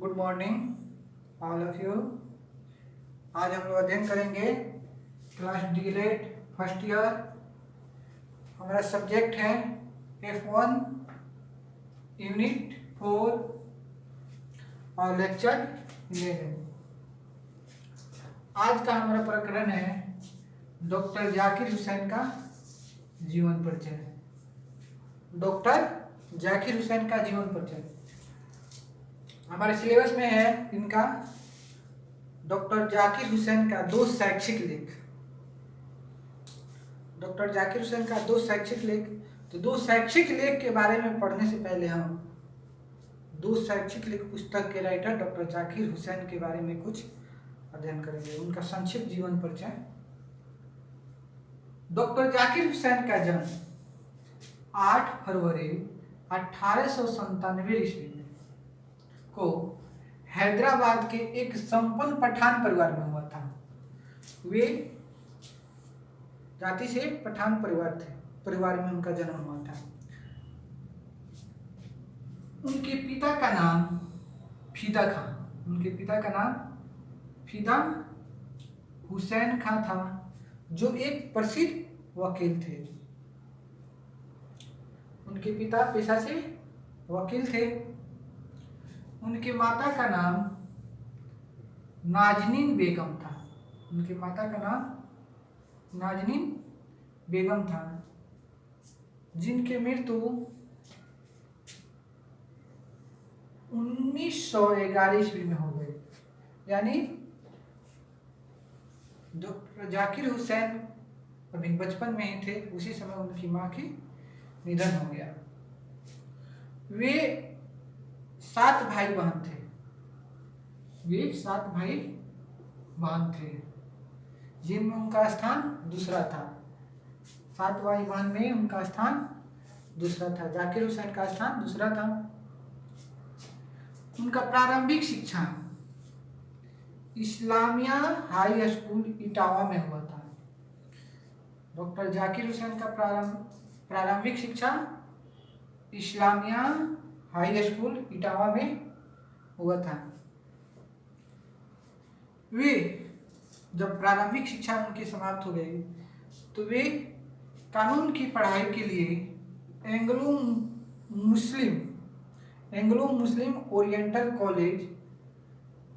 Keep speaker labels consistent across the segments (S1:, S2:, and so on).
S1: Good morning all of you. आज हम लोग अध्ययन करेंगे क्लास डीलेट फर्स्ट ईयर। हमारा सब्जेक्ट है F1 यूनिट 4 और लेक्चर 11। आज का हमारा प्रकरण है डॉक्टर जाकिर हुसैन का जीवन परिचय। डॉक्टर जाकिर हुसैन का जीवन परिचय हमारे सिलेबस में है इनका डॉक्टर जाकिर हुसैन का दो शैक्षिक लेख। डॉक्टर जाकिर हुसैन का दो शैक्षिक लेख। तो दो शैक्षिक लेख के बारे में पढ़ने से पहले हम दो शैक्षिक लेख पुस्तक के राइटर डॉक्टर जाकिर हुसैन के बारे में कुछ अध्ययन करेंगे। उनका संक्षिप्त जीवन परिचय। डॉक्टर जाकिर हुसैन का जन्म 8 फरवरी 1897 ईस्वी में को हैदराबाद के एक संपन्न पठान परिवार में हुआ था। वे जाति से पठान परिवार में उनका जन्म हुआ था। उनके पिता का नाम फिदा खां। उनके पिता का नाम फिदा हुसैन खां था, जो एक प्रसिद्ध वकील थे। उनके पिता पेशा से वकील थे। उनके माता का नाम नाजनीन बेगम था। उनके माता का नाम नाजनीन बेगम था, जिनकी मृत्यु 1911 ईस्वी में हो गई। यानी डॉक्टर जाकिर हुसैन अभी बचपन में ही थे, उसी समय उनकी मां की निधन हो गया। वे 7 भाई बहन थे। वे 7 भाई बहन थे, जिनमें उनका स्थान दूसरा था। 7 भाई बहन में उनका स्थान दूसरा था। जाकिर हुसैन का स्थान दूसरा था। उनका प्रारंभिक शिक्षा इस्लामिया हाई स्कूल इटावा में हुआ था। डॉक्टर जाकिर हुसैन का प्रारंभिक शिक्षा इस्लामिया हाई स्कूल इटावा में हुआ था। वे जब प्रारंभिक शिक्षा उनकी समाप्त हो गई तो वे कानून की पढ़ाई के लिए एंग्लो मुस्लिम ओरिएंटल कॉलेज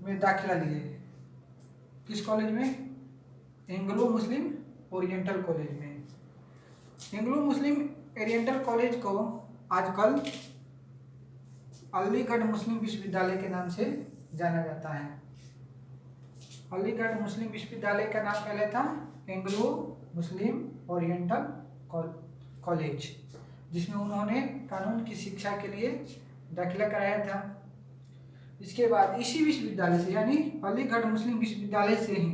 S1: में दाखिला लिए। किस कॉलेज में? एंग्लो मुस्लिम ओरिएंटल कॉलेज में। एंग्लो मुस्लिम ओरिएंटल कॉलेज को आजकल अलीगढ़ मुस्लिम विश्वविद्यालय के नाम से जाना जाता है। अलीगढ़ मुस्लिम विश्वविद्यालय का नाम पहले था एंग्लो मुस्लिम ओरिएंटल कॉलेज, जिसमें उन्होंने कानून की शिक्षा के लिए दाखिला कराया था। इसके बाद इसी विश्वविद्यालय से यानी अलीगढ़ मुस्लिम विश्वविद्यालय से ही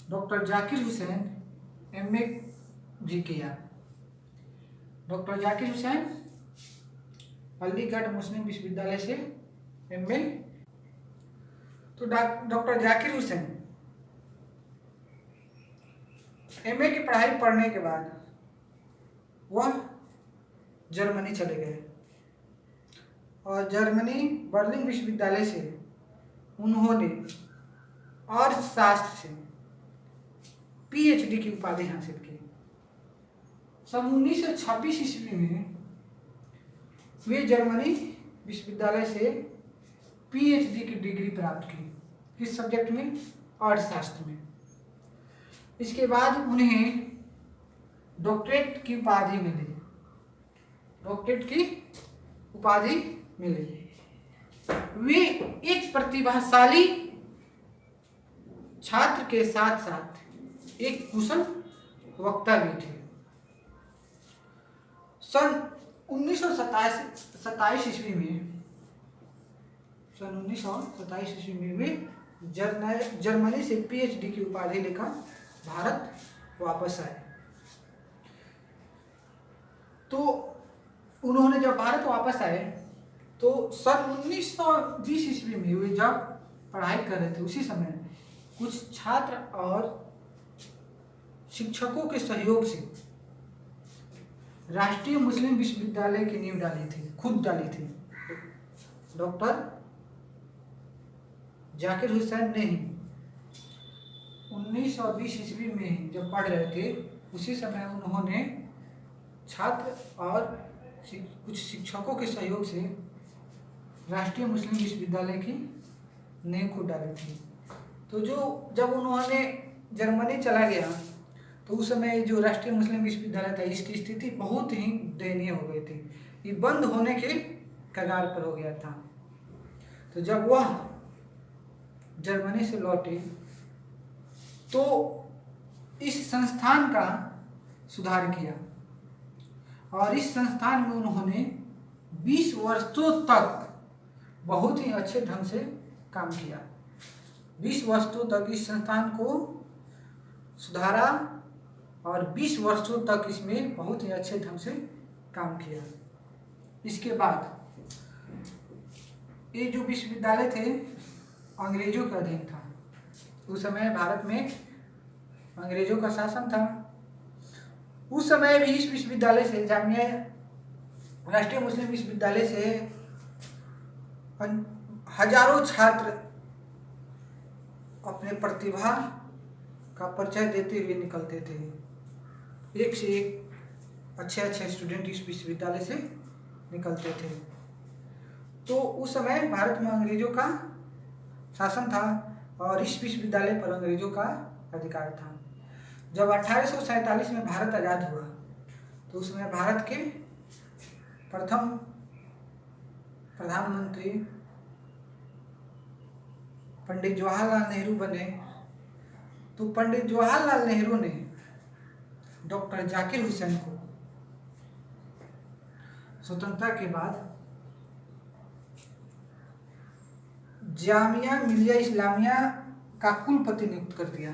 S1: डॉक्टर जाकिर हुसैन MA जी किया। डॉक्टर जाकिर हुसैन अलीगढ़ मुस्लिम विश्वविद्यालय से MA। तो डॉक्टर जाकिर हुसैन MA की पढ़ाई पढ़ने के बाद वह जर्मनी चले गए और जर्मनी बर्लिन विश्वविद्यालय से उन्होंने अर्थशास्त्र से PhD की उपाधि हासिल की। सन 1926 ईस्वी में वे जर्मनी विश्वविद्यालय से PhD की डिग्री प्राप्त की। किस सब्जेक्ट में? अर्थशास्त्र में। इसके बाद उन्हें डॉक्टरेट की उपाधि मिली। डॉक्टरेट की उपाधि मिली। वे एक प्रतिभाशाली छात्र के साथ साथ एक कुशल वक्ता भी थे। सन 1927 ईस्वी में वे जर्मनी से PhD की उपाधि लेकर भारत वापस आए। तो उन्होंने जब भारत वापस आए तो सन 1920 ईस्वी में वे जब पढ़ाई कर रहे थे, उसी समय कुछ छात्र और शिक्षकों के सहयोग से राष्ट्रीय मुस्लिम विश्वविद्यालय की नींव डाली थी, खुद डाली थी। डॉक्टर जाकिर हुसैन ने ही 1920 ईस्वी में जब पढ़ रहे थे उसी समय उन्होंने छात्र और कुछ शिक्षकों के सहयोग से राष्ट्रीय मुस्लिम विश्वविद्यालय की नींव को डाली थी। तो जब उन्होंने जर्मनी चला गया तो उस समय जो राष्ट्रीय मुस्लिम विश्वविद्यालय था इसकी स्थिति बहुत ही दयनीय हो गई थी, ये बंद होने के कगार पर हो गया था। तो जब वह जर्मनी से लौटे तो इस संस्थान का सुधार किया और इस संस्थान में उन्होंने 20 वर्षों तक बहुत ही अच्छे ढंग से काम किया। 20 वर्षों तक इस संस्थान को सुधारा और 20 वर्षों तक इसमें बहुत ही अच्छे ढंग से काम किया। इसके बाद ये जो विश्वविद्यालय थे अंग्रेजों के अधीन था। उस समय भारत में अंग्रेजों का शासन था। उस समय भी इस विश्वविद्यालय से जामिया राष्ट्रीय मुस्लिम विश्वविद्यालय से हजारों छात्र अपने प्रतिभा का परिचय देते हुए निकलते थे। एक से एक अच्छे स्टूडेंट इस विश्वविद्यालय से निकलते थे। तो उस समय भारत में अंग्रेजों का शासन था और इस विश्वविद्यालय पर अंग्रेजों का अधिकार था। जब 1847 में भारत आज़ाद हुआ तो उसमें भारत के प्रथम प्रधानमंत्री पंडित जवाहरलाल नेहरू बने। तो पंडित जवाहरलाल नेहरू ने डॉक्टर जाकिर हुसैन को स्वतंत्रता के बाद जामिया मिलिया इस्लामिया का कुलपति नियुक्त कर दिया।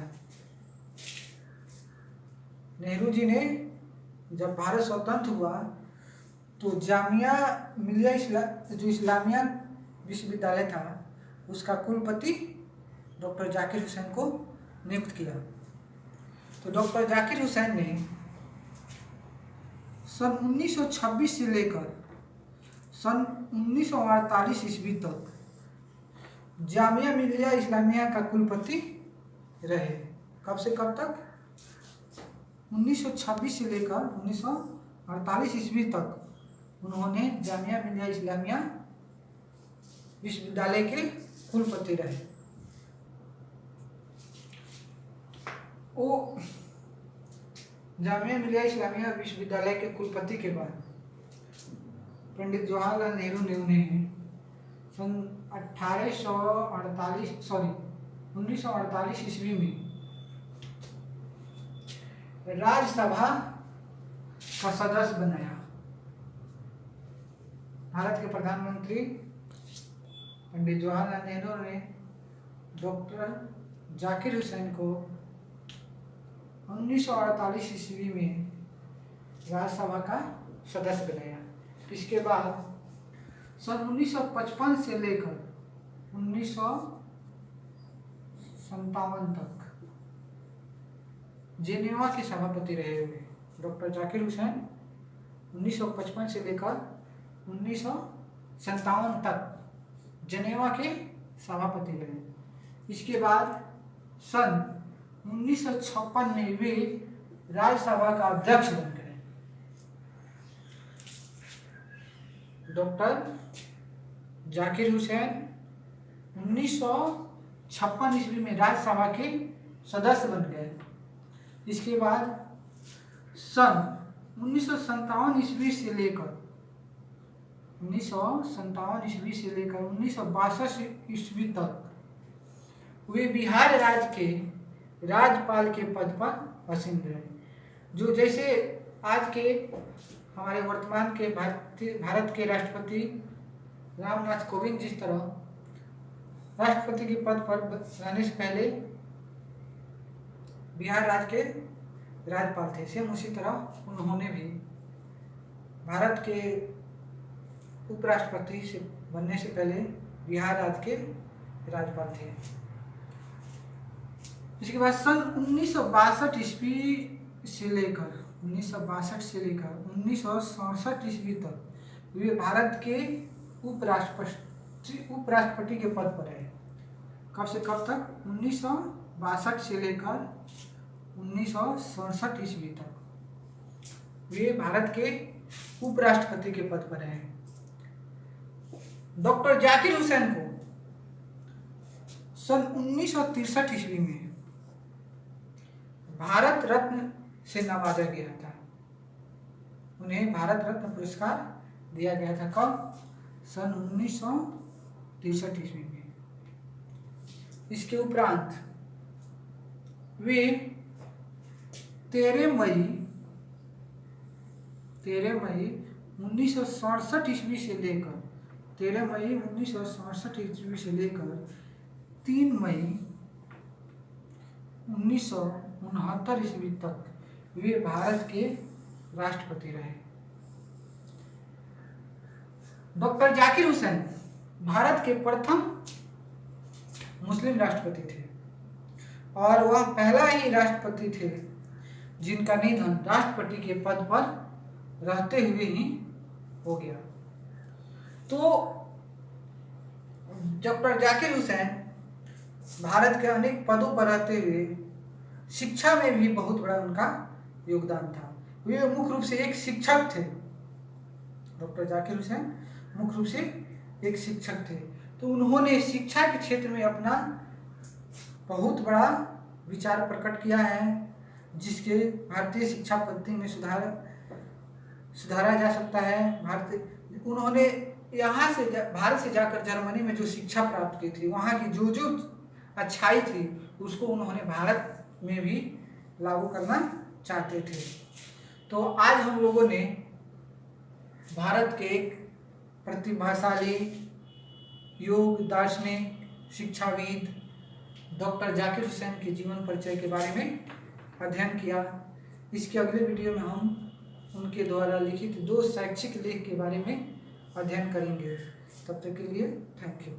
S1: नेहरू जी ने जब भारत स्वतंत्र हुआ तो जामिया मिलिया जो इस्लामिया विश्वविद्यालय था उसका कुलपति डॉक्टर जाकिर हुसैन को नियुक्त किया। तो डॉक्टर जाकिर हुसैन ने सन 1926 से लेकर सन 1948 ईस्वी तक जामिया मिलिया इस्लामिया का कुलपति रहे। कब से कब तक? 1926 से लेकर 1948 ईस्वी तक उन्होंने जामिया मिलिया इस्लामिया विश्वविद्यालय के कुलपति रहे। वो जामिया मिलिया इस्लामिया विश्वविद्यालय के कुलपति के बाद पंडित जवाहरलाल नेहरू ने उन्हें सन 1948 ईस्वी में राज्यसभा का सदस्य बनाया। भारत के प्रधानमंत्री पंडित जवाहरलाल नेहरू ने डॉक्टर जाकिर हुसैन को 1948 ईस्वी में राज्यसभा का सदस्य बनाया। इसके बाद सन 1955 से लेकर 1957 तक जेनेवा के सभापति रहे हुए डॉक्टर जाकिर हुसैन 1955 से लेकर 1957 तक जेनेवा के सभापति रहे। इसके बाद सन 1956 में वे राज्यसभा का अध्यक्ष बन गए। डॉक्टर जाकिर हुसैन 1956 ईस्वी में राज्यसभा के सदस्य बन गए। इसके बाद सन 1957 ईस्वी से लेकर 1962 ईस्वी तक वे बिहार राज्य के राज्यपाल के पद पर आसीन रहे। जो जैसे आज के हमारे वर्तमान के भारत के राष्ट्रपति रामनाथ कोविंद जिस तरह राष्ट्रपति के पद पर रहने से पहले बिहार राज्य के राज्यपाल थे, सेम उसी तरह उन्होंने भी भारत के उपराष्ट्रपति से बनने से पहले बिहार राज्य के राज्यपाल थे। इसके बाद सन 1962 ईस्वी से लेकर 1967 ईस्वी तक वे भारत के उपराष्ट्रपति के पद पर रहे। कब से कब तक? 1962 से लेकर 1967 ईस्वी तक वे भारत के उपराष्ट्रपति के पद पर रहे। डॉक्टर जाकिर हुसैन को सन 1963 ईस्वी में भारत रत्न से नवाजा गया था। उन्हें भारत रत्न पुरस्कार दिया गया था। कब? सन 1963 ईस्वी में। इसके उपरांत वे 13 मई 1967 ईस्वी से लेकर 13 मई 1967 ईस्वी से लेकर 3 मई 1969 ईस्वी तक वे भारत के राष्ट्रपति रहे। डॉक्टर जाकिर हुसैन भारत के प्रथम मुस्लिम राष्ट्रपति थे और वह पहला ही राष्ट्रपति थे जिनका निधन राष्ट्रपति के पद पर रहते हुए ही हो गया। तो डॉक्टर जाकिर हुसैन भारत के अनेक पदों पर रहते हुए शिक्षा में भी बहुत बड़ा उनका योगदान था। वे मुख्य रूप से एक शिक्षक थे। डॉक्टर जाकिर हुसैन मुख्य रूप से एक शिक्षक थे। तो उन्होंने शिक्षा के क्षेत्र में अपना बहुत बड़ा विचार प्रकट किया है, जिसके भारतीय शिक्षा पद्धति में सुधारा जा सकता है। उन्होंने भारत से जाकर जर्मनी में जो शिक्षा प्राप्त की थी, वहाँ की जो अच्छाई थी, उसको उन्होंने भारत में भी लागू करना चाहते थे। तो आज हम लोगों ने भारत के एक प्रतिभाशाली योग दार्शनिक शिक्षाविद डॉक्टर जाकिर हुसैन के जीवन परिचय के बारे में अध्ययन किया। इसके अगले वीडियो में हम उनके द्वारा लिखित 2 शैक्षिक लेख के बारे में अध्ययन करेंगे। तब तक के लिए थैंक यू।